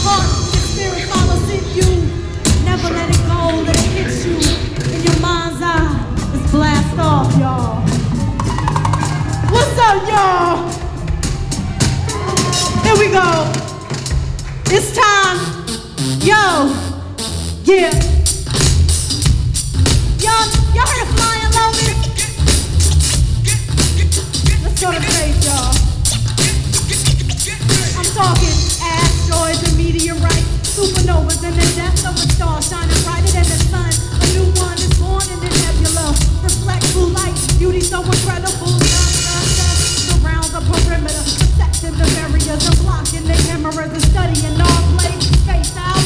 heart, your spirit follows in you. Never let it go, let it hit you in your mind's eye. Let's blast off, y'all. What's up, y'all? Here we go. It's time. Yo. Yeah. Y'all heard of Flying Lotus? Let's go to space, y'all. I'm talking asteroids and meteorites, supernovas and the depth of a star shining brighter than the sun. A new one is born in the nebula. Reflectful light, beauty so incredible. Surrounds a perimeter, protecting the barriers and blocking the cameras and studying all place, space out.